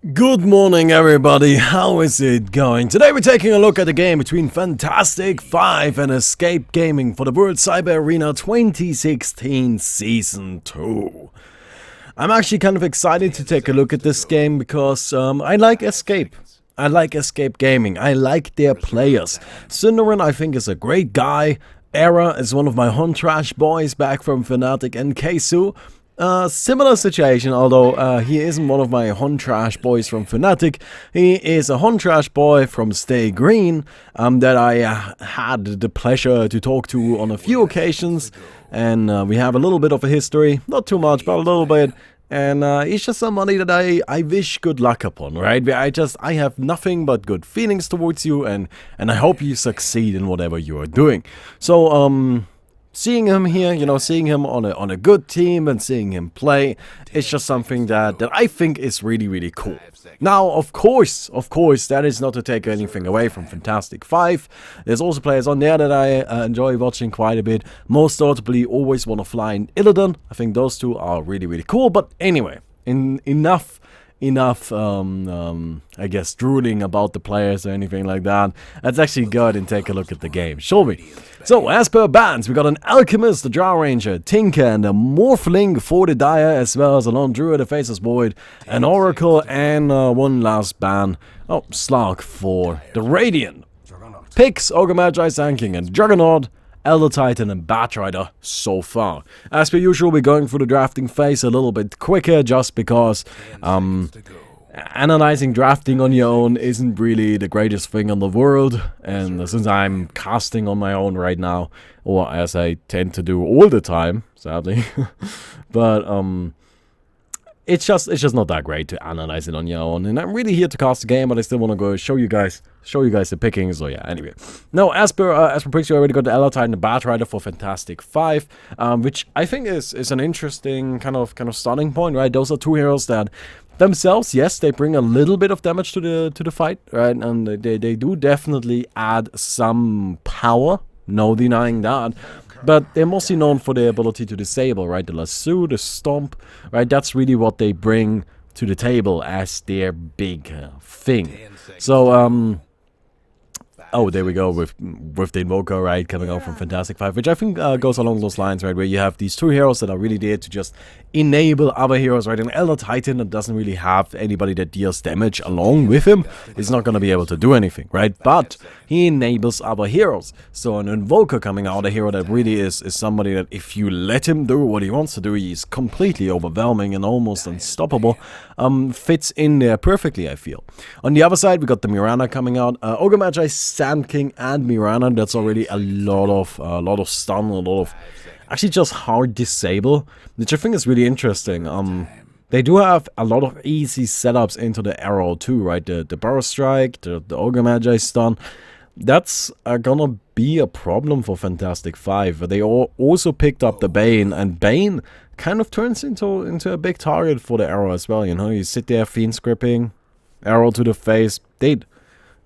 Good morning everybody, how is it going? Today we're taking a look at the game between Fantastic.Five and Escape Gaming for the World Cyber Arena 2016 Season 2. I'm actually kind of excited to take a look at this game because I like Escape. I like Escape Gaming, I like their players. Centaur I think is a great guy. Era is one of my hunt trash boys back from Fnatic and Keisu. Similar situation, although he isn't one of my hunt trash boys from Fnatic. He is a hunt trash boy from Stay Green that I had the pleasure to talk to on a few occasions, and we have a little bit of a history, not too much, but a little bit. And he's just somebody that I wish good luck upon, right? I have nothing but good feelings towards you, and I hope you succeed in whatever you are doing. So seeing him here, seeing him on a good team and seeing him play, it's just something that I think is really, really cool. Now, of course, that is not to take anything away from Fantastic.Five. There's also players on there that I enjoy watching quite a bit. Most notably, always want to fly in Illidan. I think those two are really, really cool. But anyway, enough, I guess, drooling about the players or anything like that. Let's actually go ahead and take a look at the game, shall we? So, as per bans, we got an Alchemist, a Drow Ranger, Tinker, and a Morphling for the Dire, as well as a Lone Druid, a Faceless Void, an Oracle, and one last ban. Oh, Slark for the Radiant. Picks, Ogre Magi, Sand King, and Juggernaut, Elder Titan, and Batrider so far. As per usual, we're going through the drafting phase a little bit quicker just because analyzing drafting on your own isn't really the greatest thing in the world, and since I'm casting on my own right now, or as I tend to do all the time, sadly, but it's just not that great to analyze it on your own, and I'm really here to cast the game, but I still want to go show you guys the pickings. So yeah, anyway. No, as per picks, we already got the Elder Titan and the Batrider for Fantastic.Five, which I think is an interesting kind of starting point, right? Those are two heroes that themselves, yes, they bring a little bit of damage to the fight, right? And they do definitely add some power, no denying that. But they're mostly known for their ability to disable, right? The lasso, the stomp, right? That's really what they bring to the table as their big thing. So, oh, there we go with the Invoker, right, coming out from Fantastic.Five, which I think goes along those lines, right, where you have these two heroes that are really there to just enable other heroes, right? An Elder Titan that doesn't really have anybody that deals damage along with him is not going to be able to do anything, right? But he enables other heroes. So an Invoker coming out, a hero that really is somebody that if you let him do what he wants to do, he's completely overwhelming and almost unstoppable, fits in there perfectly, I feel. On the other side, we got the Mirana coming out, Ogre Magi, Sand King, and Mirana. That's already a lot of stun, a lot of actually just hard disable, which I think is really interesting. They do have a lot of easy setups into the arrow too, right? The Burrow Strike, the Ogre Magi stun. That's gonna be a problem for Fantastic.Five. They also picked up the Bane, and Bane kind of turns into a big target for the arrow as well. You sit there, Fiend Scripping, arrow to the face, dead.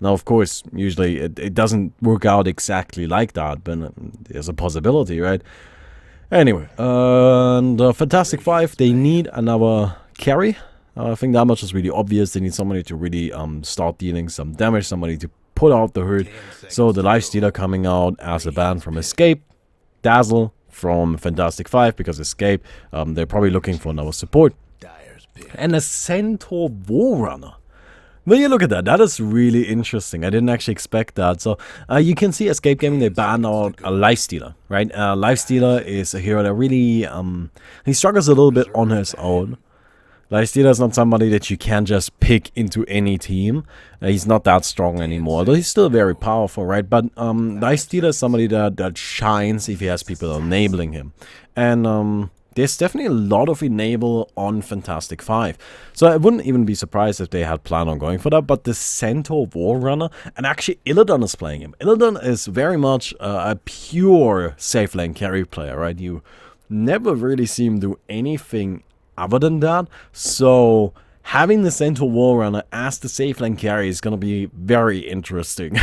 Now, of course, usually it doesn't work out exactly like that, but there's a possibility, right? Anyway, and Fantastic.Five, they need another carry. I think that much is really obvious. They need somebody to really start dealing some damage, somebody to put out the hurt. So the Lifestealer coming out as a ban from Escape, Dazzle from Fantastic.Five, because Escape, they're probably looking for another support, and a Centaur Warrunner. When you look at that is really interesting. I didn't actually expect that. So you can see Escape Gaming, they banned out a Lifestealer, right? Lifestealer is a hero that really, he struggles a little bit on his own. Lifestealer is not somebody that you can just pick into any team. He's not that strong anymore, though he's still very powerful, right? But Lifestealer is somebody that shines if he has people enabling him. And there's definitely a lot of enable on Fantastic.Five. So I wouldn't even be surprised if they had planned on going for that. But the Centaur Warrunner, and actually Illidan is playing him. Illidan is very much a pure safe lane carry player, right? You never really see him do anything other than that. So having the Centaur Warrunner as the safe lane carry is gonna be very interesting.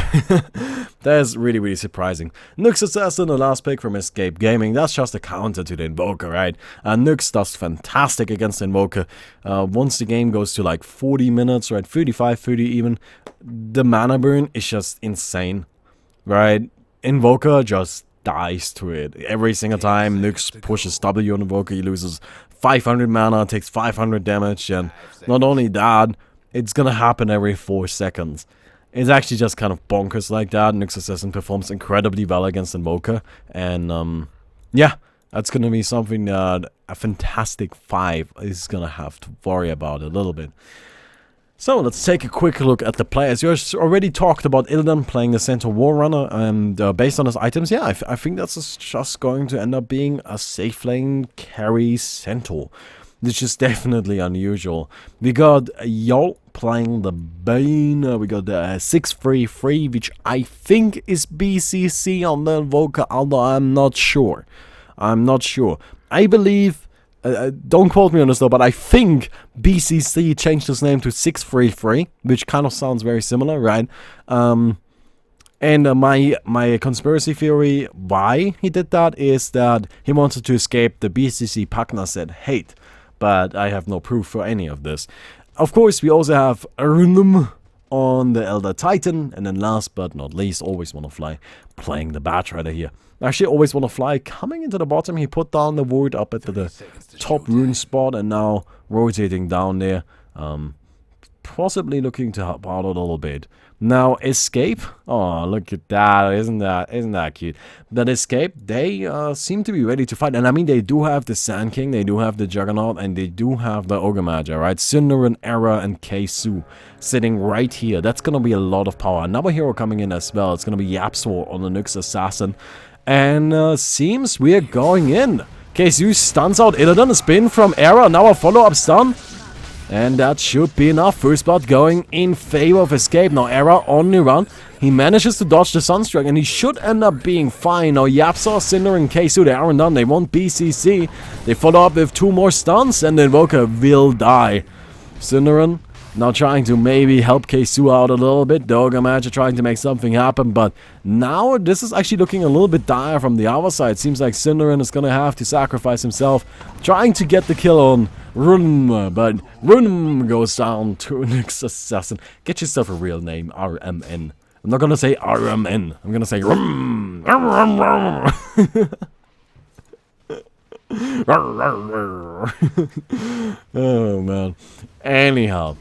That's really, really surprising. Nyx Assassin, the last pick from Escape Gaming. That's just a counter to the Invoker, right? Nyx does fantastic against the Invoker. Once the game goes to like 40 minutes, right? 35, 30 even. The mana burn is just insane, right? Invoker just dies to it. Every single time Nyx pushes W on Invoker, he loses 500 mana, takes 500 damage, and not only that, it's gonna happen every 4 seconds. It's actually just kind of bonkers like that. Nyx Assassin performs incredibly well against Invoker, and yeah, that's gonna be something that a Fantastic.Five is gonna have to worry about a little bit. So let's take a quick look at the players. You already talked about Illidan playing the Centaur Warrunner, and based on his items, yeah, I think that's just going to end up being a safe lane carry Centaur, which is definitely unusual. We got Yol playing the Bane, we got the 633, which I think is BCC on the Invoker, although I'm not sure. I believe, don't quote me on this though, but I think BCC changed his name to 633, which kind of sounds very similar, right? And my conspiracy theory why he did that is that he wanted to escape the BCC Pagna set hate, but I have no proof for any of this. Of course, we also have Arunum on the Elder Titan, and then last but not least, Always Wanna Fly playing the Bat Rider here. Actually, Always Wanna Fly coming into the bottom. He put down the ward up at the top rune spot, and now rotating down there, possibly looking to help out a little bit. Now Escape, oh look at that, isn't that cute? That Escape, they seem to be ready to fight, and I mean they do have the Sand King, they do have the Juggernaut, and they do have the Ogre Magi, right? Synderen, Era, and Keisu sitting right here. That's gonna be a lot of power. Another hero coming in as well. It's gonna be Yapsor on the Nyx Assassin, and seems we are going in. Keisu stuns out Illidan, a spin from Era, now a follow-up stun. And that should be enough. First blood going in favor of Escape. Now Era on the run. He manages to dodge the Sunstrike, and he should end up being fine. Now Yapsor, Cinder, and Keisu, they aren't done. They want BCC. They follow up with 2 more stuns, and the Invoker will die. Cinderin now trying to maybe help Keisu out a little bit. Ogre Magi trying to make something happen, but now this is actually looking a little bit dire from the other side. Seems like Cinderin is going to have to sacrifice himself, trying to get the kill on Run, but Run goes down to Nyx Assassin. Get yourself a real name, RMN. I'm not going to say RMN. I'm going to say Rum. Oh, man. Anyhow.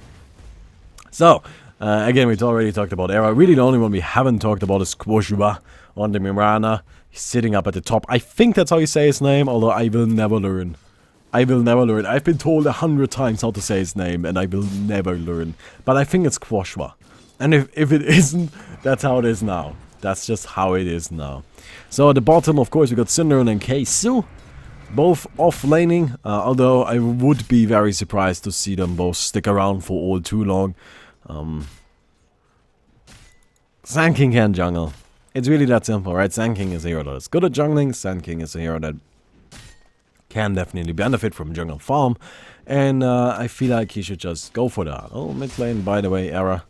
So, again, we've already talked about Era. Really, the only one we haven't talked about is Quoshua on the Mirana. He's sitting up at the top. I think that's how you say his name, although I will never learn. I've been told 100 times how to say his name, and I will never learn. But I think it's Quoshua. And if it isn't, that's how it is now. That's just how it is now. So at the bottom, of course, we got Cinderin and Keisu. Both off-laning, although I would be very surprised to see them both stick around for all too long. Sand King can jungle. It's really that simple, right? Sand King is a hero that is good at jungling. Sand King is a hero that can definitely benefit from jungle farm. And I feel like he should just go for that. Oh, mid lane, by the way, Era.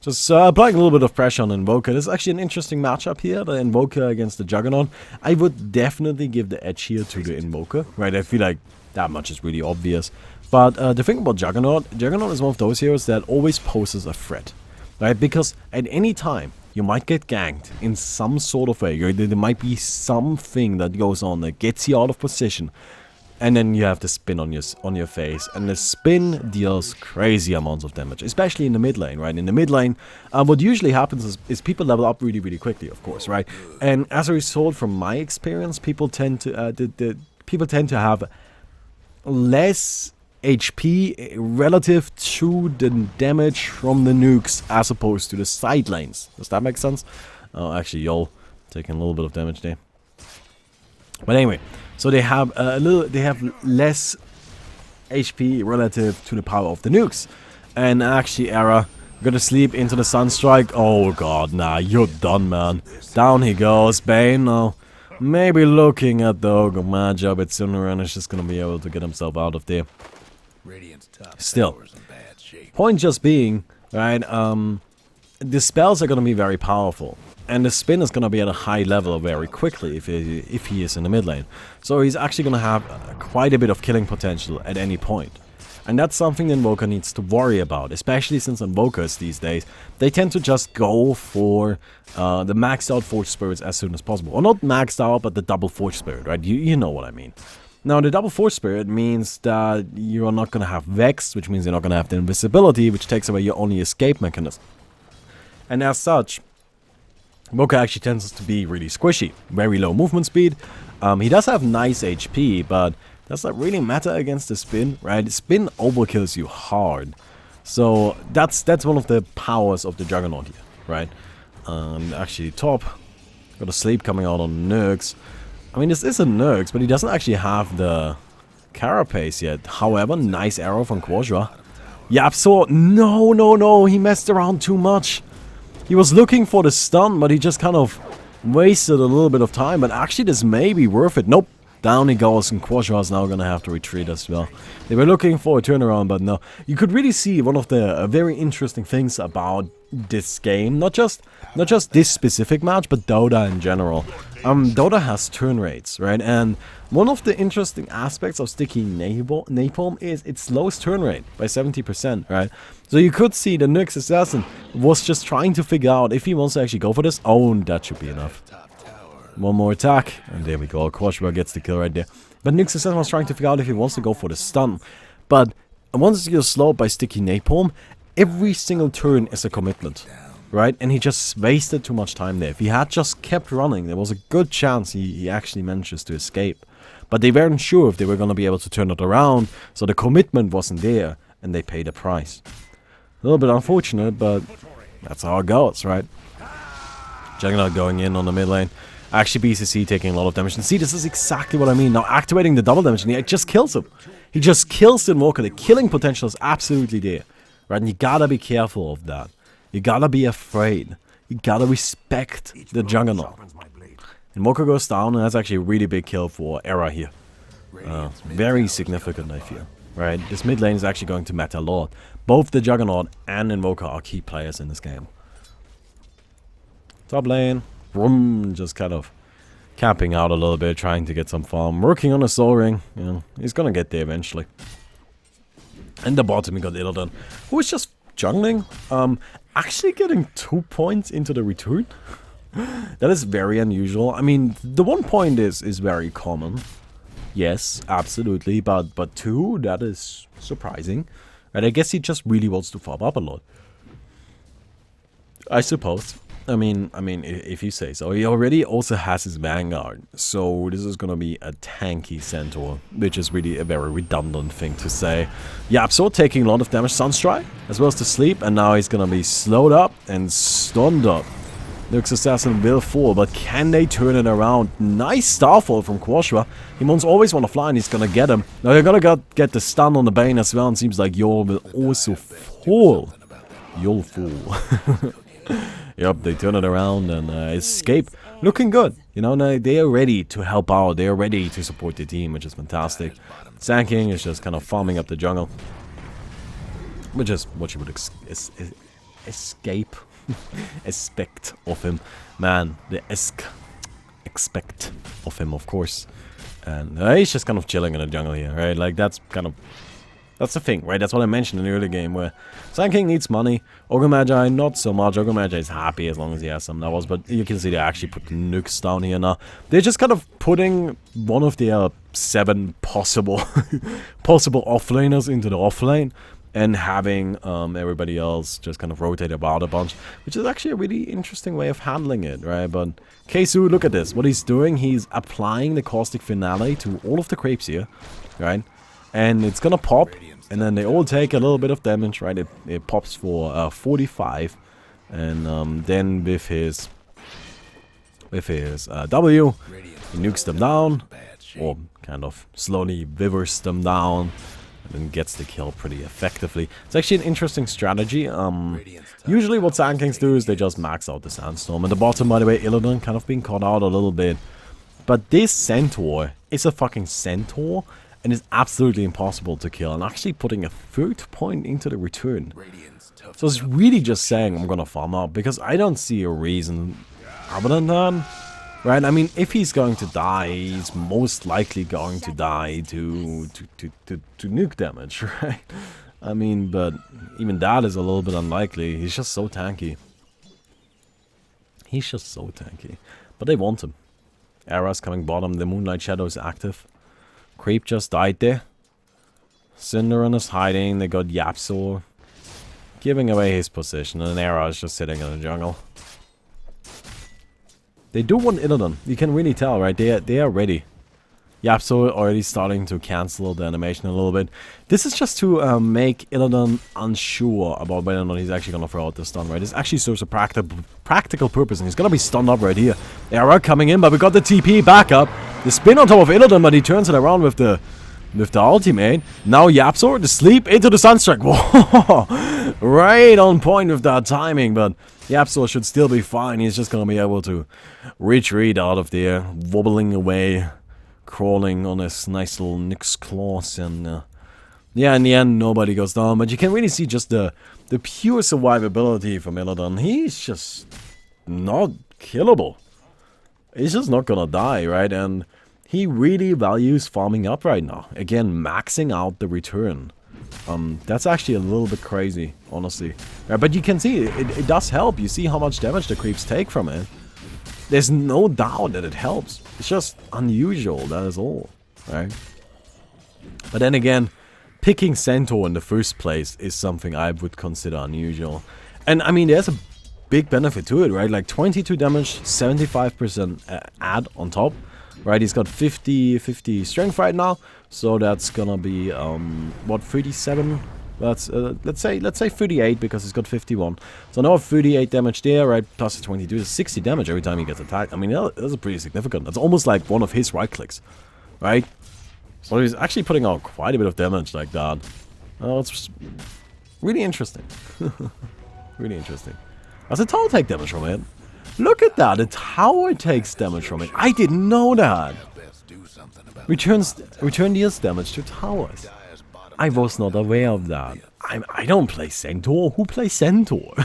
Just applying a little bit of pressure on Invoker. This is actually an interesting matchup here, the Invoker against the Juggernaut. I would definitely give the edge here to the Invoker, right? I feel like that much is really obvious. But the thing about Juggernaut is one of those heroes that always poses a threat, right? Because at any time, you might get ganked in some sort of way. There might be something that goes on that gets you out of position. And then you have the spin on your face, and the spin deals crazy amounts of damage, especially in the mid lane, right? In the mid lane, what usually happens is people level up really, really quickly, of course, right? And as a result, from my experience, people tend to have less HP relative to the damage from the nukes as opposed to the side lanes. Does that make sense? Oh, actually, y'all taking a little bit of damage there. But anyway. So they have less HP relative to the power of the nukes. And actually, Era gonna sleep into the Sunstrike. Oh god, nah, you're done, man. Down he goes. Bane now maybe looking at the Ogre Magi, but Cinderin is just gonna be able to get himself out of there. Still, Point just being, right, the spells are going to be very powerful. And the spin is going to be at a high level very quickly if he is in the mid lane. So he's actually going to have quite a bit of killing potential at any point. And that's something the Invoker needs to worry about, especially since Invokers these days, they tend to just go for the maxed out Forge Spirits as soon as possible. Or not maxed out, but the double Forge Spirit, right? You know what I mean. Now, the double Forge Spirit means that you're not going to have Vex, which means you're not going to have the invisibility, which takes away your only escape mechanism. And as such, Invoker actually tends to be really squishy. Very low movement speed. He does have nice HP, but does that really matter against the spin, right? Spin overkills you hard. So that's one of the powers of the Juggernaut here, right? Actually, top. Got a sleep coming out on Nurks. I mean, this is a Nurks, but he doesn't actually have the Carapace yet. However, nice arrow from Quasha. Yapso, no, he messed around too much. He was looking for the stun, but he just kind of wasted a little bit of time. But actually, this may be worth it. Nope. Down he goes, and Quasha is now going to have to retreat as well. They were looking for a turnaround, but no. You could really see one of the very interesting things about this game. Not just this specific match, but Dota in general. Dota has turn rates, right? And one of the interesting aspects of Sticky Napalm is it slows turn rate by 70%, right? So you could see the Nyx Assassin was just trying to figure out if he wants to actually go for this. Oh, that should be enough. One more attack, and there we go. Quashba gets the kill right there. But Nyx Assassin was trying to figure out if he wants to go for the stun. But once you're slowed by Sticky Napalm, every single turn is a commitment, right? And he just wasted too much time there. If he had just kept running, there was a good chance he actually manages to escape. But they weren't sure if they were going to be able to turn it around, so the commitment wasn't there, and they paid a price. A little bit unfortunate, but that's how it goes, right? Juggernaut going in on the mid lane. Actually, BCC taking a lot of damage. And see, this is exactly what I mean. Now, activating the double damage, and it just kills him. He just kills the Invoker. The killing potential is absolutely there. Right? And you gotta be careful of that. You gotta be afraid. You gotta respect the Juggernaut. Invoker goes down, and that's actually a really big kill for Era here. Very significant, I feel. Right? This mid lane is actually going to matter a lot. Both the Juggernaut and Invoker are key players in this game. Top lane. Vroom, just kind of camping out a little bit, trying to get some farm. Working on a soul ring. You know, he's gonna get there eventually. And the bottom, we got Illidan, who is just jungling. Actually getting 2 points into the return. That is very unusual. I mean, the 1 point is very common. Yes, absolutely. But 2, that is surprising. And I guess he just really wants to farm up a lot. I suppose. I mean, if you say so. He already also has his Vanguard, so this is gonna be a tanky Centaur, which is really a very redundant thing to say. Yeah, so taking a lot of damage, Sunstrike, as well as the sleep, and now he's gonna be slowed up and stunned up. Nyx Assassin will fall, but can they turn it around? Nice Starfall from Quashwa. He wants always want to fly, and he's gonna get him. Now they're gonna get the stun on the Bane as well, and seems like Yol will also fall. Yol fall. Yep, they turn it around and escape. Looking good. You know, they are ready to help out. They are ready to support the team, which is fantastic. Sand King is just kind of farming up the jungle. Which is what you would escape. Expect of him. Man, the expect of him, of course. And he's just kind of chilling in the jungle here, right? Like, that's the thing, right? That's what I mentioned in the early game, where Sand King needs money. Ogre Magi, not so much. Ogre Magi is happy as long as he has some levels, but you can see they actually put nukes down here now. They're just kind of putting one of their 7 possible offlaners into the offlane, and having everybody else just kind of rotate about a bunch, which is actually a really interesting way of handling it, right? But Keisu, look at this. What he's doing, he's applying the Caustic Finale to all of the creeps here, right? And it's gonna pop, and then they all take a little bit of damage, right? It pops for 45, and then with his W, he nukes them down, or kind of slowly withers them down, and then gets the kill pretty effectively. It's actually an interesting strategy. Usually what Sand Kings do is they just max out the Sandstorm. At the bottom, by the way, Illidan kind of being caught out a little bit. But this Centaur is a fucking Centaur. and it's absolutely impossible to kill, and actually putting a third point into the return. So it's really just saying I'm gonna farm up, because I don't see a reason other than that. Right, I mean, if he's going to die, he's most likely going to die to nuke damage, right? I mean, but even that is a little bit unlikely. He's just so tanky. He's just so tanky. But they want him. Era's coming bottom, the Moonlight Shadow is active. Creep just died there. Cinderin is hiding, they got Yapso giving away his position, and Era is just sitting in the jungle. They do want Illidan, you can really tell, right? They are ready. Yapso already starting to cancel the animation a little bit. This is just to make Illidan unsure about whether or not he's actually gonna throw out the stun, right? This actually serves a practical purpose, and he's gonna be stunned up right here. Era coming in, but we got the TP back up. The spin on top of Illidan, but he turns it around with the ultimate. Now Yapso, the sleep into the Sunstrike. Whoa! Right on point with that timing, but Yapso should still be fine. He's just gonna be able to retreat out of there, wobbling away, crawling on his nice little Nyx claws, and yeah, in the end nobody goes down, but you can really see just the pure survivability from Illidan. He's just not killable. He's just not gonna die, right? And he really values farming up right now. Again, maxing out the return. That's actually a little bit crazy, honestly. Right, but you can see, it does help. You see how much damage the creeps take from it. There's no doubt that it helps. It's just unusual, that is all. Right? But then again, picking Centaur in the first place is something I would consider unusual. And I mean, there's a big benefit to it, right? Like 22 damage, 75% add on top. Right, he's got 50 strength right now, so that's gonna be what, 37? That's let's say 38, because he's got 51. So now 38 damage there, right? Plus 22 is 60 damage every time he gets attacked. I mean, that's pretty significant. That's almost like one of his right clicks, right? So he's actually putting out quite a bit of damage like that. It's really interesting. Really interesting. Does the tower take damage from it? Look at that, the tower takes damage from it. I didn't know that. Return deals damage to towers. I was not aware of that. I don't play Centaur. Who plays Centaur?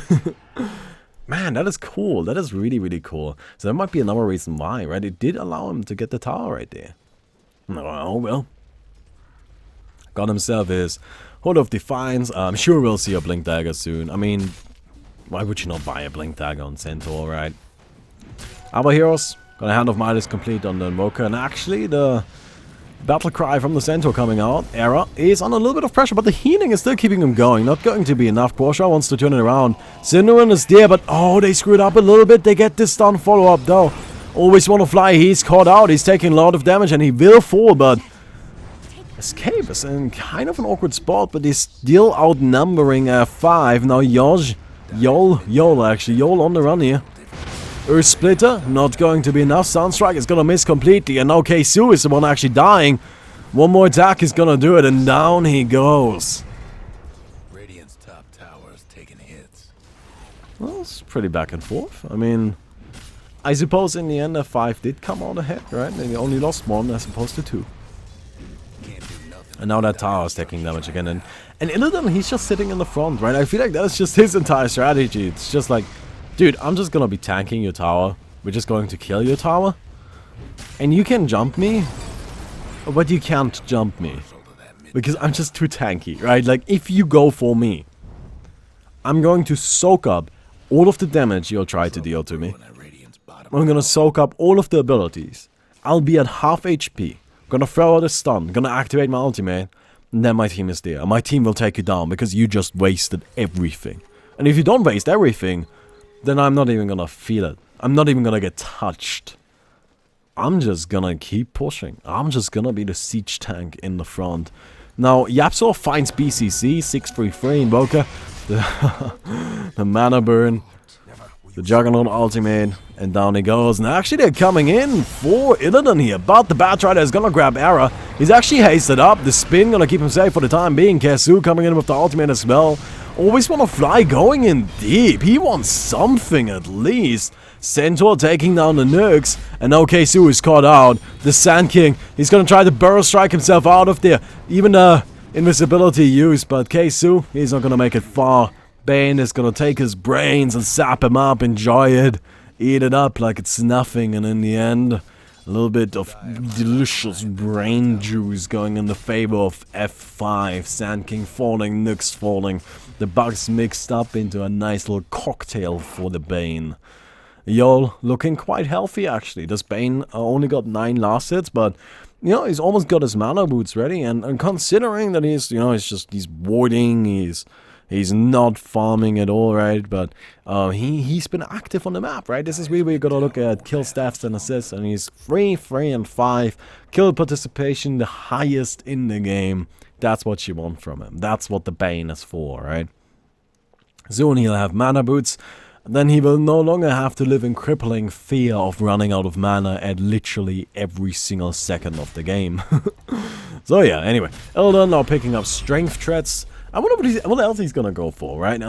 Man, that is cool. That is really, really cool. So that might be another reason why, right? It did allow him to get the tower right there. Oh, well. Got himself his Hold of Defiance. I'm sure we'll see a Blink Dagger soon. I mean, why would you not buy a Blink Dagger on Centaur, right? Our heroes got a Hand of Midas complete on the Invoker, and actually the battle cry from the Centaur coming out. Era is on a little bit of pressure, but the healing is still keeping him going. Not going to be enough. Porsche wants to turn it around. Cinderin is there, but oh, they screwed up a little bit. They get this stun follow-up though. Always want to fly. He's caught out. He's taking a lot of damage, and he will fall, but Escape is in kind of an awkward spot, but he's still outnumbering 5. Now Yol on the run here. Earth Splitter, not going to be enough. Sunstrike is gonna miss completely, and now Keisu is the one actually dying. One more attack is gonna do it, and down he goes. Radiant's top tower is taking hits. Well, it's pretty back and forth. I mean, I suppose in the end F5 did come out ahead, right? They only lost 1 as opposed to 2. And now that tower is taking damage again, and Illidan, he's just sitting in the front, right? I feel like that is just his entire strategy. It's just like, dude, I'm just gonna be tanking your tower. We're just going to kill your tower. And you can jump me, but you can't jump me. Because I'm just too tanky, right? Like, if you go for me, I'm going to soak up all of the damage you'll try to deal to me. I'm gonna soak up all of the abilities. I'll be at half HP. Gonna throw out a stun, gonna activate my ultimate, and then my team is there. My team will take you down because you just wasted everything. And if you don't waste everything, then I'm not even gonna feel it. I'm not even gonna get touched. I'm just gonna keep pushing. I'm just gonna be the siege tank in the front. Now, Yapso finds BCC, 633 Invoker, the mana burn, the Juggernaut ultimate, and down he goes. And actually they're coming in for Illidan here, but the Batrider is gonna grab Era. He's actually hasted up. The spin gonna keep him safe for the time being. Keisu coming in with the ultimate as well. Always want to fly going in deep. He wants something at least. Centaur taking down the nukes. And now Keisu is caught out. The Sand King, he's going to try to burrow strike himself out of there. Even invisibility used, but Keisu, he's not going to make it far. Bane is going to take his brains and sap him up, enjoy it. Eat it up like it's nothing, and in the end, a little bit of delicious brain juice going in the favor of F5. Sand King falling, nukes falling. The bugs mixed up into a nice little cocktail for the Bane. Yol looking quite healthy actually. This Bane only got 9 last hits, but you know, he's almost got his mana boots ready, and considering that he's, you know, he's warding, he's not farming at all, right? But he's been active on the map, right? This is where we're gonna look at kill stats and assists, and he's 3, 3, and 5. Kill participation, the highest in the game. That's what you want from him. That's what the Bane is for, right? Soon he'll have mana boots. Then he will no longer have to live in crippling fear of running out of mana at literally every single second of the game. So yeah, anyway, Illidan now picking up strength threats. I wonder what else he's gonna go for, right?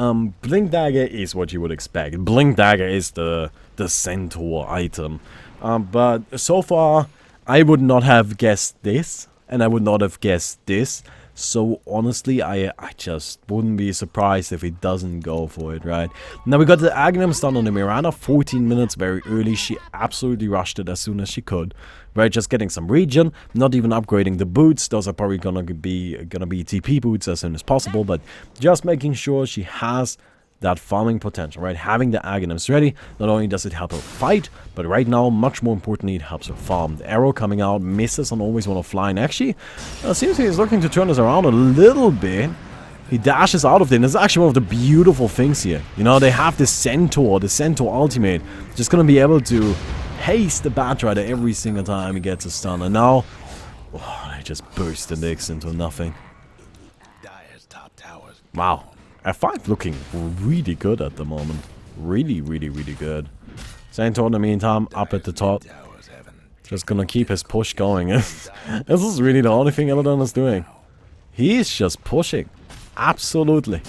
Blink Dagger is what you would expect. Blink Dagger is the Centaur item. But so far, I would not have guessed this, and I would not have guessed this. So honestly, I just wouldn't be surprised if he doesn't go for it, right? Now we got the Aghanim stun on the Mirana, 14 minutes very early. She absolutely rushed it as soon as she could, right? Just getting some regen, not even upgrading the boots. Those are probably gonna be TP boots as soon as possible, but just making sure she has that farming potential, right? Having the Aghanims ready, not only does it help her fight, but right now, much more importantly, it helps her farm. The arrow coming out, misses on always want to fly, and actually, seems he's looking to turn this around a little bit. He dashes out of there, and this is actually one of the beautiful things here. You know, they have the Centaur ultimate, just gonna be able to haste the Batrider every single time he gets a stun, and now, oh, they just burst the Nyx into nothing. Wow. F5 looking really good at the moment. Really, really, really good. Centaur in the meantime, up at the top. Just gonna keep his push going. This is really the only thing Illidan is doing. He's just pushing. Absolutely.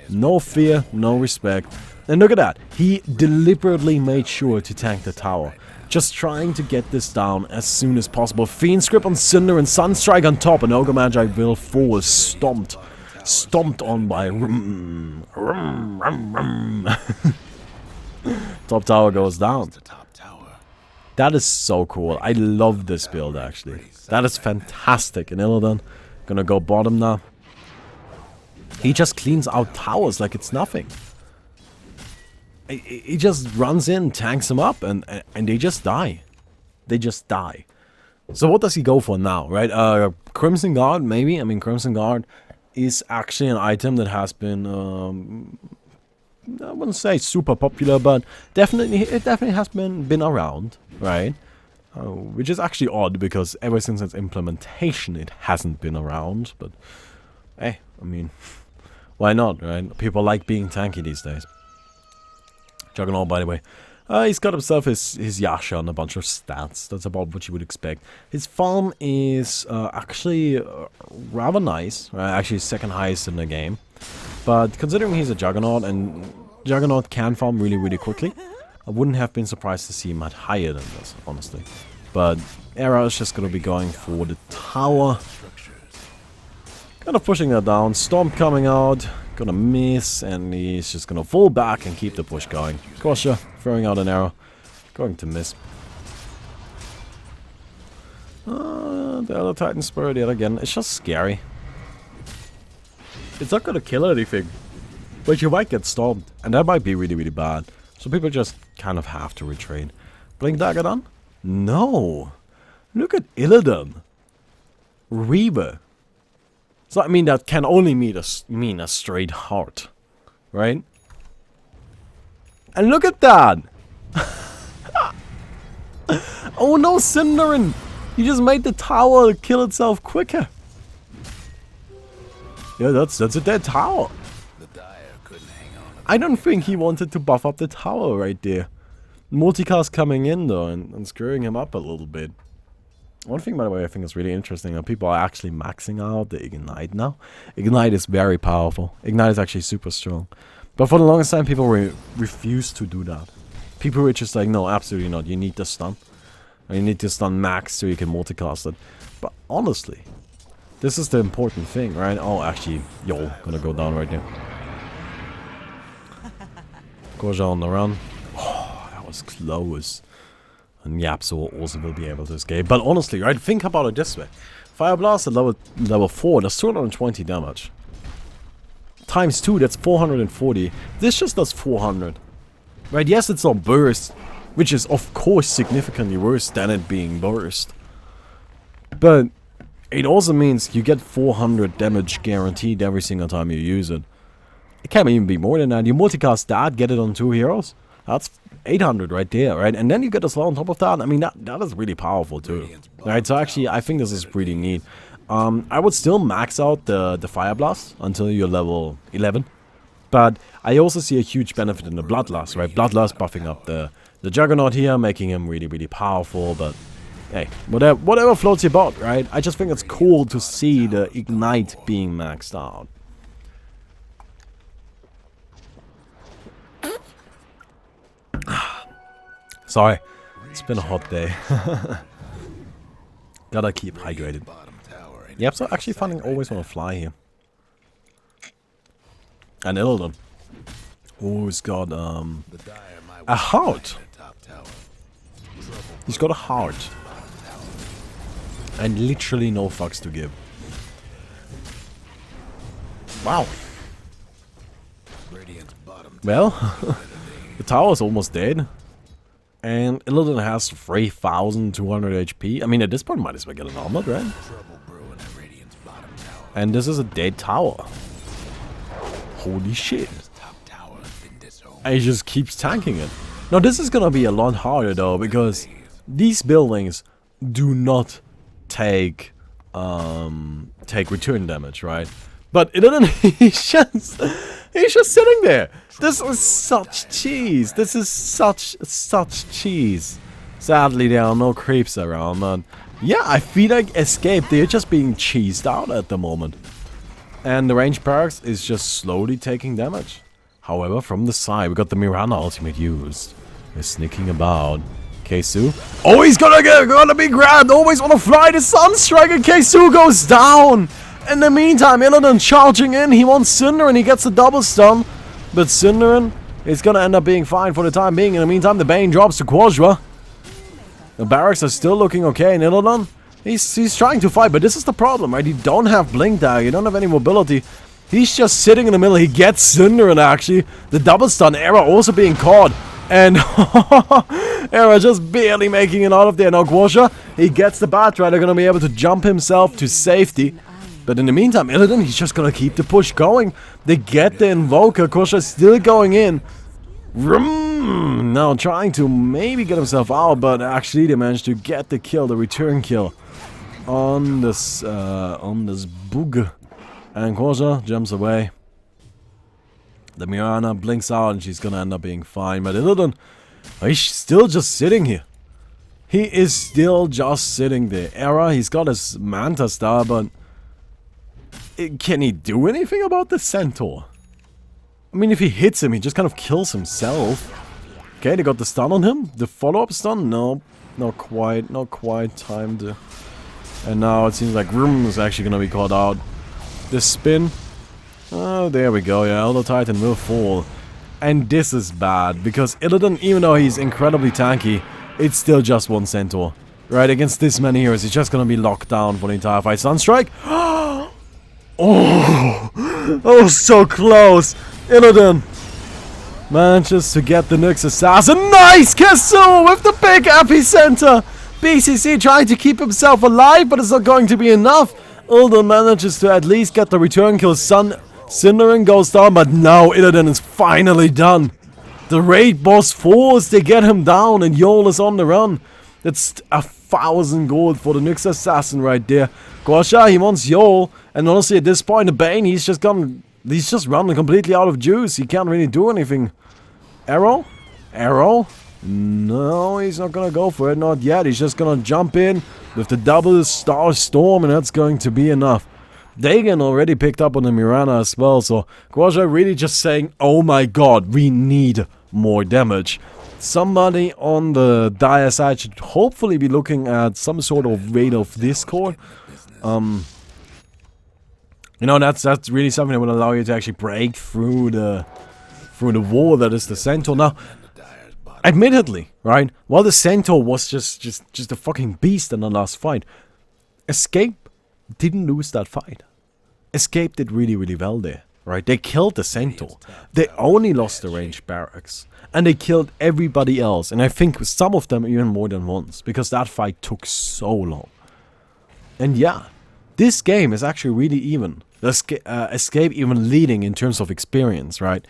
No fear, no respect. And look at that. He deliberately made sure to tank the tower. Just trying to get this down as soon as possible. Fiend's Grip on Cinder and Sunstrike on top. And Ogre Magi will fall stomped. Stomped on by Top tower goes down. That is so cool. I love this build actually. That is fantastic. And Illidan gonna go bottom now. He just cleans out towers like it's nothing. He just runs in, tanks them up, and they just die. They just die. So what does he go for now, right? Crimson Guard, maybe. I mean, Crimson Guard is actually an item that has been, I wouldn't say super popular, but it definitely has been around, right? Which is actually odd, because ever since its implementation, it hasn't been around, but, hey, I mean, why not, right? People like being tanky these days. Juggernaut, by the way. He's got himself his Yasha and a bunch of stats. That's about what you would expect. His farm is actually rather nice. Actually, second highest in the game. But considering he's a Juggernaut, and Juggernaut can farm really, really quickly, I wouldn't have been surprised to see him at higher than this, honestly. But Era is just going to be going for the tower. Kind of pushing that down. Stomp coming out. Gonna miss, and he's just gonna fall back and keep the push going. Kosha throwing out an arrow. Going to miss. The other Titan Spirit yet again. It's just scary. It's not gonna kill anything, but you might get stomped, and that might be really, really bad. So people just kind of have to retreat. Blink Dagger done? No! Look at Illidan. Reaver. So I mean, that can only mean a straight heart, right? And look at that! Oh no, Cinderin! He just made the tower kill itself quicker. Yeah, that's a dead tower. I don't think he wanted to buff up the tower right there. Multicast coming in though and screwing him up a little bit. One thing, by the way, I think is really interesting, that people are actually maxing out the Ignite now. Ignite is very powerful. Ignite is actually super strong. But for the longest time, people refuse to do that. People were just like, no, absolutely not. You need the stun. And you need to stun max so you can multicast it. But honestly, this is the important thing, right? Oh, actually, yo, gonna go down right now. Goja on the run. Oh, that was close. And Yapso also will be able to escape. But honestly, right, think about it this way. Fire Blast at level 4, that's 220 damage. Times 2, that's 440. This just does 400. Right, yes, it's not burst, which is of course significantly worse than it being burst. But it also means you get 400 damage guaranteed every single time you use it. It can even be more than that. You multicast that, get it on 2 heroes. That's 800 right there, right? And then you get a slow on top of that. I mean, that is really powerful too. Right, so actually, I think this is pretty neat. I would still max out the Fire Blast until you're level 11. But I also see a huge benefit in the Bloodlust, right? Bloodlust buffing up the Juggernaut here, making him really, really powerful. But hey, whatever floats your boat, right? I just think it's cool to see the Ignite being maxed out. Sorry, it's been a hot day. Gotta keep hydrated. Yep, so actually finding always want to fly here. And Illidan. Who's got a heart. He's got a heart. And literally no fucks to give. Wow. Well, the tower is almost dead. And Illidan has 3,200 HP. I mean, at this point, might as well get an armored, right? And this is a dead tower. Holy shit. And he just keeps tanking it. Now, this is gonna be a lot harder, though, because these buildings do not take return damage, right? But Illidan, he's just sitting there. This is such cheese. This is such cheese. Sadly, there are no creeps around, man. Yeah, I feel like Escape, they're just being cheesed out at the moment. And the range perks is just slowly taking damage. However, from the side, we got the Mirana ultimate used. They're sneaking about. Keisu. Oh, he's gonna be grabbed. Always wanna fly the Sunstrike, and Keisu goes down. In the meantime, Illidan charging in. He wants Cinderin. He gets the double stun. But Cinderin is gonna end up being fine for the time being. In the meantime, the Bane drops to Quadra. The barracks are still looking okay. And Illidan, he's trying to fight. But this is the problem, right? You don't have Blink Dagger. You don't have any mobility. He's just sitting in the middle. He gets Cinderin, actually. The double stun. Era also being caught. And Era just barely making it out of there. Now Quasha, he gets the Bat Rider, gonna be able to jump himself to safety. But in the meantime, Illidan, he's just gonna keep the push going. They get the Invoker. Quasha's still going in. Now trying to maybe get himself out, but actually they managed to get the kill, the return kill on this bug. And Quasha jumps away. The Mirana blinks out and she's gonna end up being fine. But Illidan, he's still just sitting here. He is still just sitting there. Era, he's got his Manta Star, but can he do anything about the Centaur? I mean, if he hits him, he just kind of kills himself. Okay, they got the stun on him. The follow-up stun? No, not quite. Not quite timed. And now it seems like Vroom is actually gonna be caught out. The spin. Oh, there we go, yeah, Elder Titan will fall. And this is bad, because Illidan, even though he's incredibly tanky, it's still just one Centaur. Right, against this many heroes, he's just gonna be locked down for the entire fight. Sunstrike! Oh, so close! Illidan manages to get the Nyx Assassin. Nice! Kasu with the big epicenter! BCC trying to keep himself alive, but it's not going to be enough. Illidan manages to at least get the return kill. Cinderin goes down, but now Illidan is finally done. The raid boss falls, they get him down, and Yol is on the run. It's 1,000 gold for the Nyx Assassin right there. Guasha, he wants Yol, and honestly at this point, the Bane, he's just running completely out of juice. He can't really do anything. Arrow? Arrow? No, he's not gonna go for it, not yet. He's just gonna jump in, with the double Star Storm, and that's going to be enough. Dagon already picked up on the Mirana as well, so Guaja really just saying, oh my god, we need more damage. Somebody on the dire side should hopefully be looking at some sort of Raid of Discord. You know, that's really something that will allow you to actually break through the wall that is the Centaur. Now, admittedly, right, while the Centaur was just a fucking beast in the last fight, Escape didn't lose that fight. Escape did really, really well there, right? They killed the Centaur. They only lost the ranged barracks. And they killed everybody else. And I think some of them even more than once, because that fight took so long. And yeah, this game is actually really even. Escape even leading in terms of experience, right?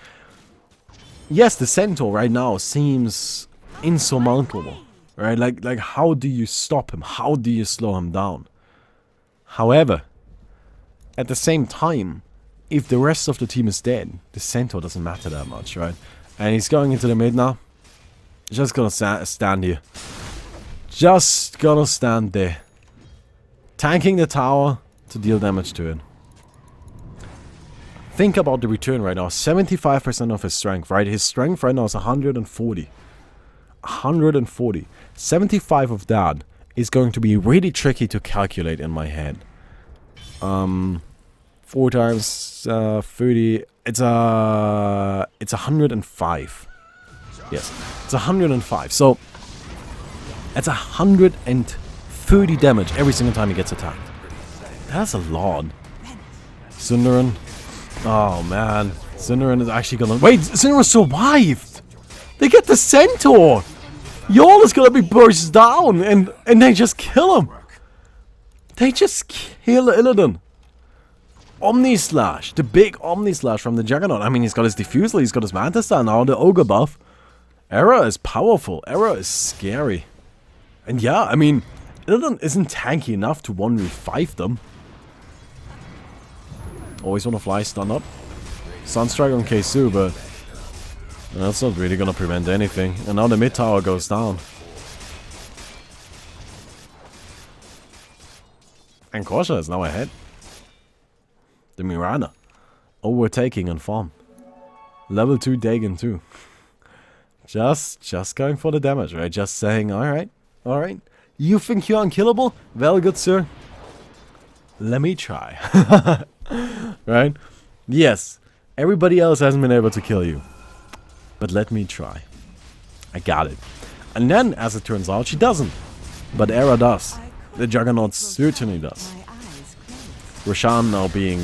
Yes, the Centaur right now seems insurmountable, right? Like how do you stop him? How do you slow him down? However, at the same time, if the rest of the team is dead, the Centaur doesn't matter that much, right? And he's going into the mid now. Just gonna stand here. Just gonna stand there. Tanking the tower to deal damage to it. Think about the return right now. 75% of his strength, right? His strength right now is 140. 140. 75 of that is going to be really tricky to calculate in my head. 4 times 30. It's 105. Yes, it's 105. So that's 130 damage every single time he gets attacked. That's a lot. Sundaran. Oh man, Sundaran is actually gonna wait. Sundaran survived. They get the Centaur. Y'all is gonna be burst down, and they just kill him. They just kill Illidan. Omni Slash, the big Omni Slash from the Juggernaut. I mean, he's got his Diffusal, he's got his Mantis Star now, the Ogre buff. Era is powerful, Era is scary. And yeah, I mean, Illidan isn't tanky enough to 1v5 them. Always want to fly stun up. Sunstrike on Keisu, but that's not really gonna prevent anything. And now the mid tower goes down. And Korsha is now ahead. The Mirana overtaking on farm. Level 2 Dagon too. Just going for the damage, right? Just saying, alright. You think you're unkillable? Well, good sir. Let me try. Right? Yes, everybody else hasn't been able to kill you. But let me try. I got it. And then, as it turns out, she doesn't. But Era does. The Juggernaut certainly does. Roshan now being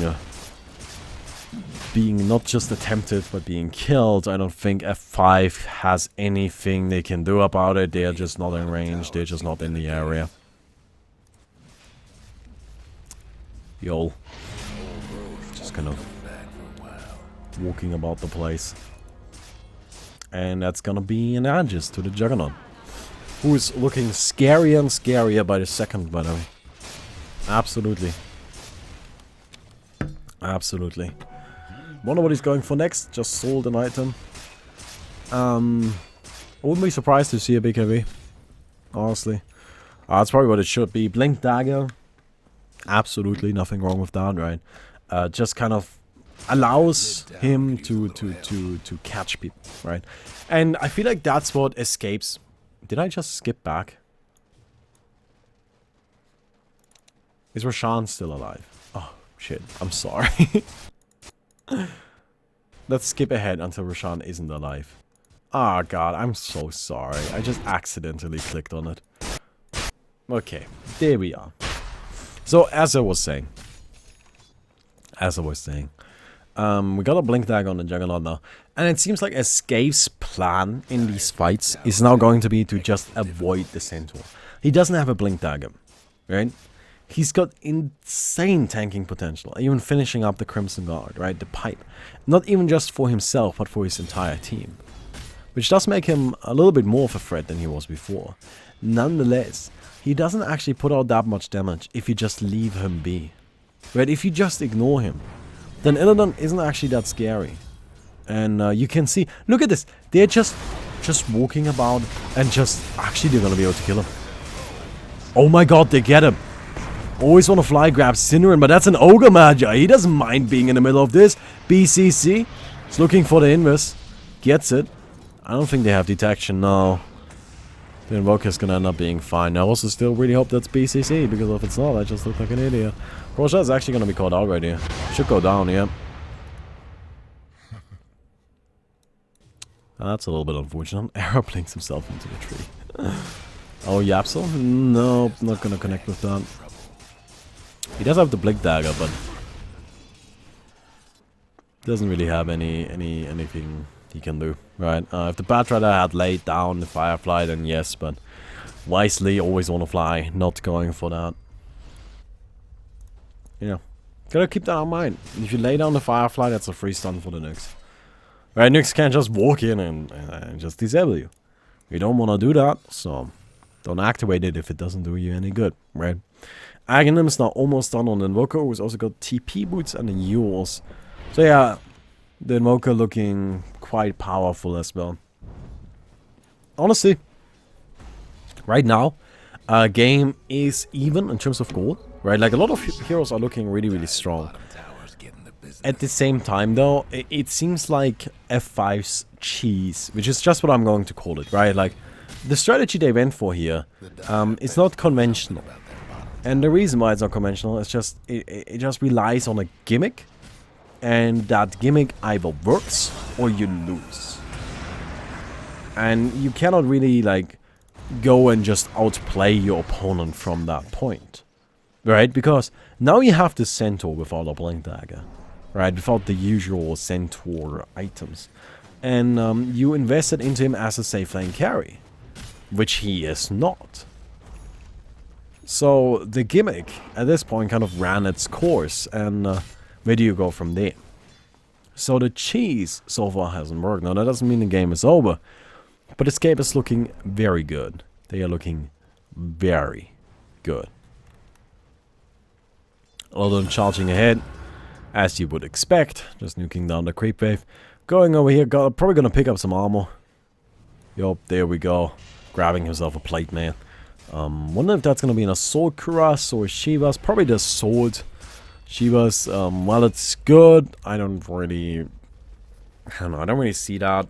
not just attempted, but being killed. I don't think F5 has anything they can do about it. They are just not in range. They're just not in the area. Yo. Just kind of walking about the place. And that's gonna be an Aegis to the Juggernaut, who is looking scarier and scarier by the second, by the way. Absolutely. Absolutely. Wonder what he's going for next. Just sold an item. I wouldn't be surprised to see a BKB. Honestly. That's probably what it should be. Blink Dagger. Absolutely nothing wrong with that, right? Just kind of allows him to catch people, right? And I feel like that's what escapes. Did I just skip back? Is Roshan still alive? Oh, shit. I'm sorry. Let's skip ahead until Roshan isn't alive. Ah, God, I'm so sorry. I just accidentally clicked on it. Okay, there we are. So, as I was saying. We got a Blink Dagger on the Juggernaut now. And it seems like Escape's plan in these fights is now going to be to just avoid the Centaur. He doesn't have a Blink Dagger, right? He's got insane tanking potential, even finishing up the Crimson Guard, right? The pipe. Not even just for himself, but for his entire team. Which does make him a little bit more of a threat than he was before. Nonetheless, he doesn't actually put out that much damage if you just leave him be. Right? If you just ignore him, then Illidan isn't actually that scary. And you can see, look at this. They're just walking about and just, actually they're gonna be able to kill him. Oh my god, they get him. Always want to fly grab Cinerin, but that's an Ogre Magi. He doesn't mind being in the middle of this. BCC is looking for the invis. Gets it. I don't think they have detection now. The Invoker's gonna end up being fine. I also still really hope that's BCC, because if it's not, I just look like an idiot. Roshan is actually gonna be called out right here. Should go down, yeah. That's a little bit unfortunate. Arrow blinks himself into the tree. Oh, Yapsel? No, not gonna connect with that. He does have the Blink Dagger, but doesn't really have anything he can do, right? If the Batrider had laid down the Firefly, then yes, but wisely always want to fly, not going for that. Yeah, gotta keep that in mind. If you lay down the Firefly, that's a free stun for the Nyx. Right, Nyx can't just walk in and just disable you. You don't want to do that, so don't activate it if it doesn't do you any good, right? Aghanim is now almost done on the Invoker, who's also got TP boots and the Yules. So yeah, the Invoker looking quite powerful as well. Honestly, right now, game is even in terms of gold, right? Like a lot of heroes are looking really, really strong. At the same time, though, it seems like F5's cheese, which is just what I'm going to call it, right? Like, the strategy they went for here is not conventional. And the reason why it's not conventional is just, it just relies on a gimmick. And that gimmick either works or you lose. And you cannot really, like, go and just outplay your opponent from that point. Right? Because now you have the Centaur without a Blink Dagger. Right? Without the usual Centaur items. And you invested into him as a safe lane carry. Which he is not. So the gimmick at this point kind of ran its course. And where do you go from there? So the cheese so far hasn't worked. Now that doesn't mean the game is over. But Escape is looking very good. They are looking very good. A lot of them charging ahead, as you would expect. Just nuking down the creep wave. Going over here, probably gonna pick up some armor. Yup, there we go. Grabbing himself a plate, man. Wonder if that's gonna be an Assault Cuirass or Shiva's. Probably the Sword. Shiva's, well, it's good. I don't really see that.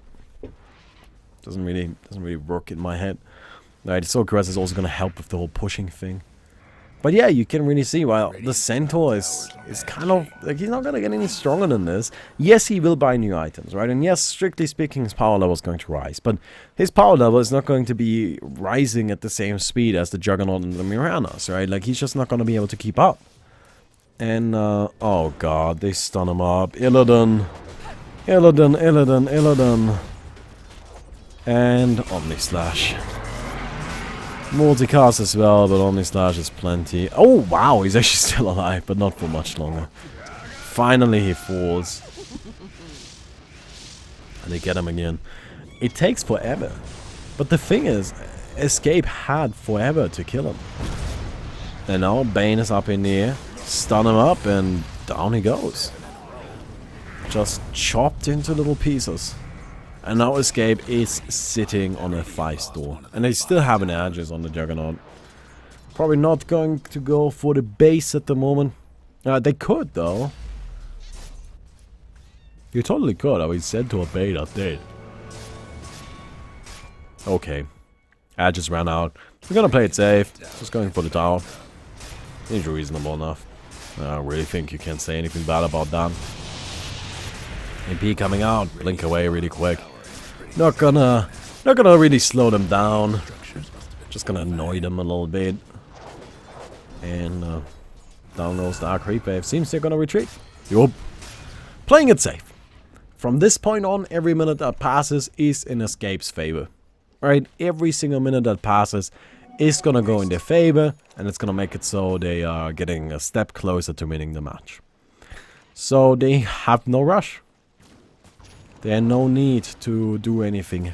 Doesn't really work in my head. Right, the Assault Cuirass is also gonna help with the whole pushing thing. But yeah, you can really see, well, the Centaur is kind of, like, he's not gonna get any stronger than this. Yes, he will buy new items, right? And yes, strictly speaking, his power level is going to rise. But his power level is not going to be rising at the same speed as the Juggernaut and the Miranas, right? Like, he's just not gonna be able to keep up. And, oh god, they stun him up. Illidan. And Omnislash. Multicast as well, but Omnislash is plenty. Oh, wow, he's actually still alive, but not for much longer. Finally, he falls. And they get him again. It takes forever. But the thing is, Escape had forever to kill him. And now Bane is up in the air. Stun him up, and down he goes. Just chopped into little pieces. And now Escape is sitting on a 5-star. And they still have an edges on the Juggernaut. Probably not going to go for the base at the moment. They could, though. You totally could. I mean, Centaur bait dead. Okay. Edges ran out. We're gonna play it safe. Just going for the tower. Seems reasonable enough. I really think you can't say anything bad about that. MP coming out. Blink away really quick. Not gonna really slow them down. Just gonna annoy them a little bit. And down goes the Arc Creep Wave. Seems they're gonna retreat. Yup. Playing it safe. From this point on, every minute that passes is in Escape's favor. Right? Every single minute that passes is gonna go in their favor. And it's gonna make it so they are getting a step closer to winning the match. So they have no rush. There's no need to do anything, you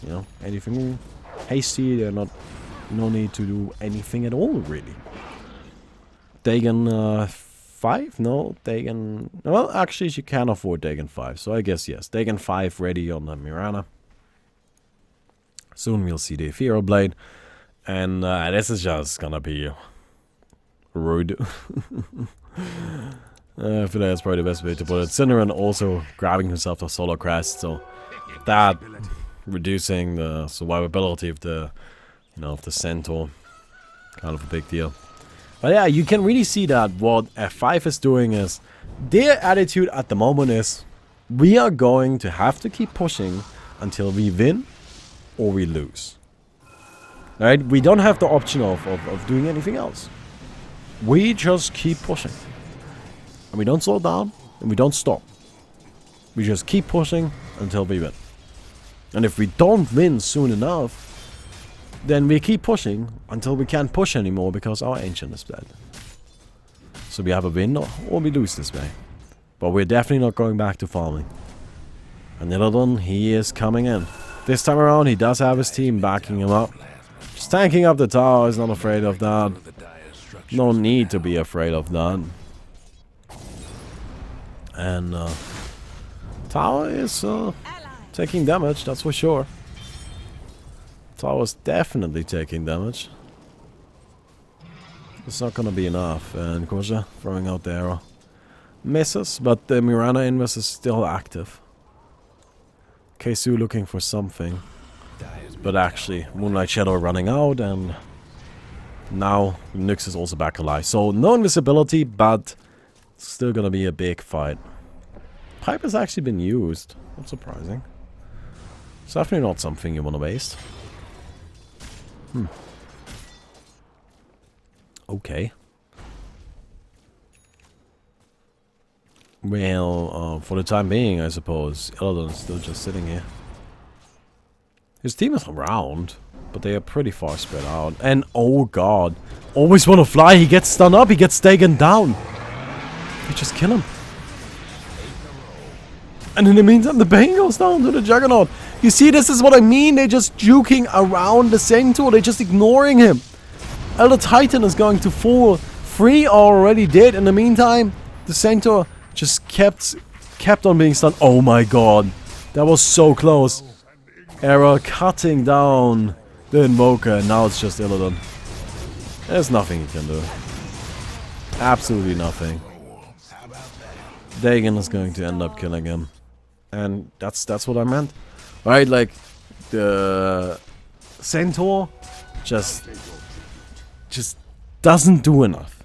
know, anything hasty. There's no need to do anything at all, really. Dagon 5? No, Dagon... Well, actually, she can afford Dagon 5, so I guess yes. Dagon 5 ready on the Mirana. Soon we'll see the Ethereal Blade. And this is just gonna be rude. I feel like that's probably the best way to put it. Cinnamon also grabbing himself a solar crest, so that reducing the survivability of the, you know, of the Centaur, kind of a big deal. But yeah, you can really see that what F5 is doing is, their attitude at the moment is, we are going to have to keep pushing until we win or we lose. Right? We don't have the option of doing anything else. We just keep pushing. And we don't slow down, and we don't stop. We just keep pushing until we win. And if we don't win soon enough, then we keep pushing until we can't push anymore because our ancient is dead. So we have a win or we lose this way. But we're definitely not going back to farming. And Illidan, he is coming in. This time around, he does have his team backing him up. Just tanking up the tower, he's not afraid of that. No need to be afraid of that. And tower is taking damage, that's for sure. Tower's definitely taking damage. It's not gonna be enough. And Koja throwing out the arrow. Misses, but the Mirana Invis is still active. Keisu looking for something. But actually, Moonlight Shadow running out, and now Nyx is also back alive. So no invisibility, but it's still gonna be a big fight. Pipe has actually been used. That's surprising. It's definitely not something you want to waste. Okay. Well, for the time being, I suppose, Illidan is still just sitting here. His team is around, but they are pretty far spread out. And, oh god, always want to fly, he gets stunned up, he gets taken down. You just kill him. And in the meantime, the Bane goes down to the Juggernaut. You see, this is what I mean, they're just juking around the Centaur, they're just ignoring him. Elder Titan is going to fall. 3 are already dead. In the meantime, the Centaur just kept on being stunned. Oh my god. That was so close. Error cutting down the Invoker, and now it's just Illidan. There's nothing he can do. Absolutely nothing. Dagon is going to end up killing him. And that's what I meant. Right, like the Centaur just doesn't do enough.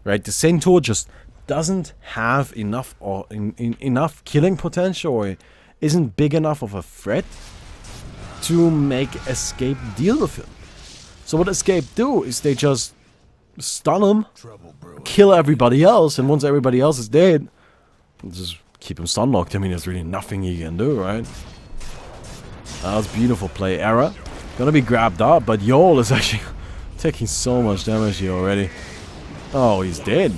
Right? The Centaur just doesn't have enough or enough killing potential, or isn't big enough of a threat to make Escape deal with him. So what Escape do is they just stun him, kill everybody else, and once everybody else is dead, just keep him stun locked. I mean, there's really nothing he can do, right? That was beautiful play. Error gonna be grabbed up, but Yol is actually taking so much damage here already. Oh, he's dead.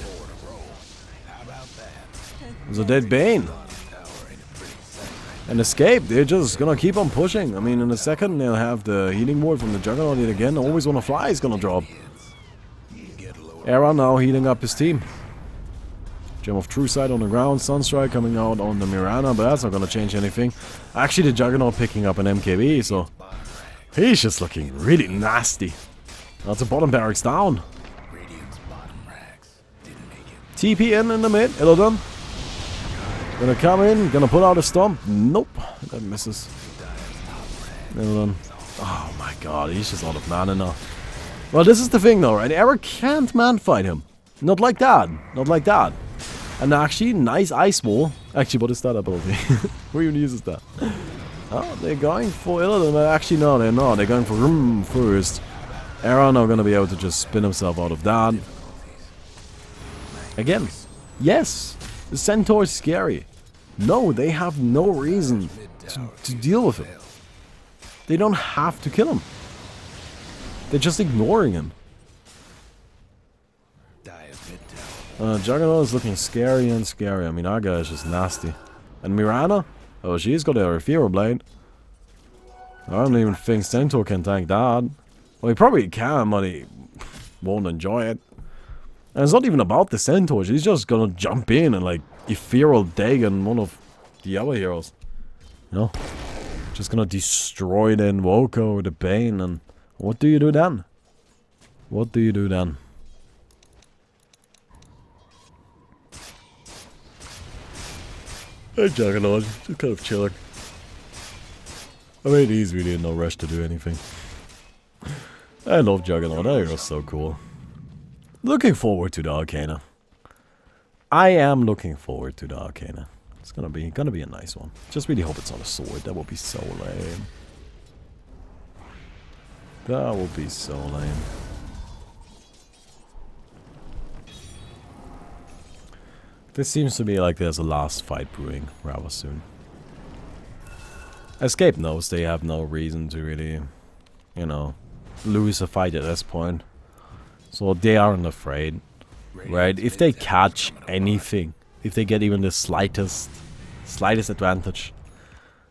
There's a dead Bane. And Escape, they're just gonna keep on pushing. I mean, in a second they'll have the healing ward from the Juggernaut yet again. Always wanna fly is gonna drop. Era now healing up his team. Gem of True Sight on the ground. Sunstrike coming out on the Mirana, but that's not gonna change anything. Actually, the Juggernaut picking up an MKB, so he's just looking really nasty. That's a bottom barracks down. TP in the mid. Illidan gonna come in, gonna put out a stomp. Nope, that misses. Illidan. Oh my god, he's just out of mana now. Well, this is the thing though, right? Eric can't man fight him. Not like that. Not like that. And actually, nice ice wall. Actually, what is that ability? Who even uses that? Oh, they're going for Illidan, but actually no, they're not. They're going for Rum first. Era now gonna be able to just spin himself out of that. Again. Yes, the Centaur is scary. No, they have no reason to deal with him. They don't have to kill him. They're just ignoring him. Juggernaut is looking scary and scary. I mean, our guy is just nasty. And Mirana? Oh, she's got her Ethereal Blade. I don't even think Centaur can tank that. Well, he probably can, but he won't enjoy it. And it's not even about the Centaur. She's just gonna jump in and, like, Ethereal Dagon one of the other heroes. You know? Just gonna destroy the Invoker with the Bane, and what do you do then? What do you do then? Hey, Juggernaut, just kind of chilling. I mean, he's really in no rush to do anything. I love Juggernaut, I think it was so cool. Looking forward to the Arcana. I am looking forward to the Arcana. It's gonna be a nice one. Just really hope it's not a sword, that would be so lame. That would be so lame. This seems to be like there's a last fight brewing rather soon. Escape knows they have no reason to really, you know, lose a fight at this point. So they aren't afraid, right? If they catch anything, if they get even the slightest advantage,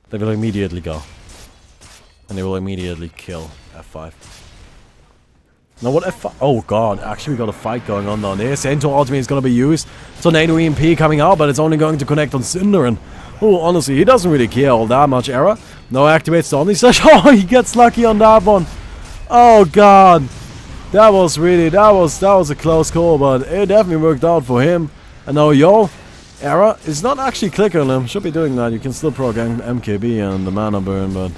they will immediately go. And they will immediately kill F5. Now what F5? Oh god, actually we got a fight going on down there. Centaur ultimate is going to be used. Tornado EMP coming out, but it's only going to connect on Cinder. And oh, honestly, he doesn't really care all that much. Error. No, activates the Omni Slash. Oh, he gets lucky on that one. Oh god. That was a close call, but it definitely worked out for him. And now yo, Error is not actually clicking on him. Should be doing that. You can still proc MKB and the mana burn, but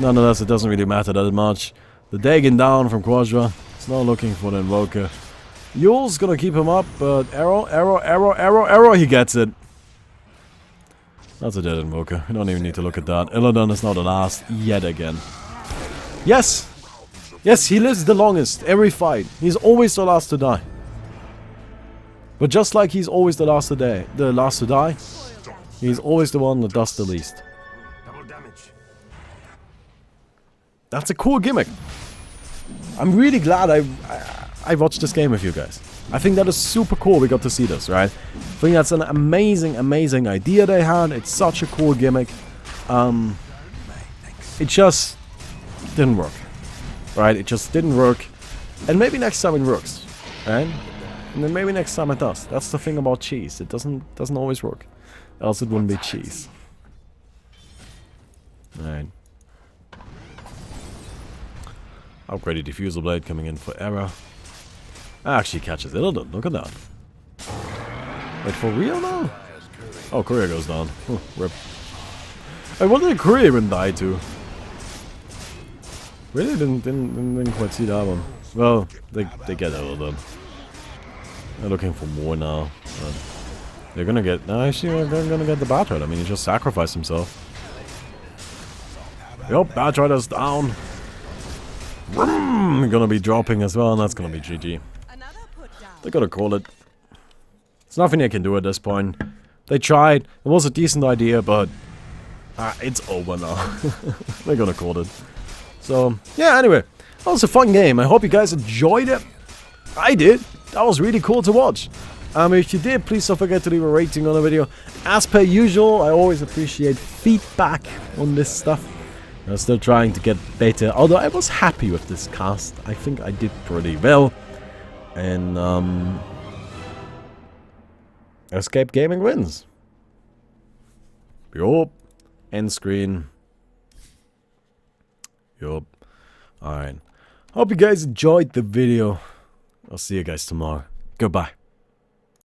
nonetheless, it doesn't really matter that much. The Dagon down from Quadra. It's not looking for the Invoker. Yule's gonna keep him up, but arrow, he gets it. That's a dead Invoker. We don't even need to look at that. Illidan is not the last yet again. Yes! Yes, he lives the longest every fight. He's always the last to die. But just like he's always the last to die, he's always the one that does the least. That's a cool gimmick. I'm really glad I watched this game with you guys. I think that is super cool we got to see this, right? I think that's an amazing, amazing idea they had. It's such a cool gimmick. It just didn't work, right? It just didn't work. And maybe next time it works, right? And then maybe next time it does. That's the thing about cheese. It doesn't always work. Else it wouldn't be cheese. Alright. Upgraded diffusal blade coming in for error. Actually catches Illidan. Look at that. Wait, for real now? Oh, courier goes down. Rip. Hey, what did the courier even die to? Really didn't quite see that one. Well, they get Illidan. They're looking for more now. But they're gonna get. No, actually, they're gonna get the Batrider. I mean, he just sacrificed himself. Yup, Batrider's down. Gonna be dropping as well, and that's gonna be GG. They gotta call it. There's nothing they can do at this point. They tried. It was a decent idea, but it's over now. They're gonna call it. So yeah. Anyway, that was a fun game. I hope you guys enjoyed it. I did. That was really cool to watch. If you did, please don't forget to leave a rating on the video. As per usual, I always appreciate feedback on this stuff. I'm still trying to get better, although I was happy with this cast. I think I did pretty well. And, Escape Gaming wins. Yup. End screen. Yup. Alright. Hope you guys enjoyed the video. I'll see you guys tomorrow. Goodbye.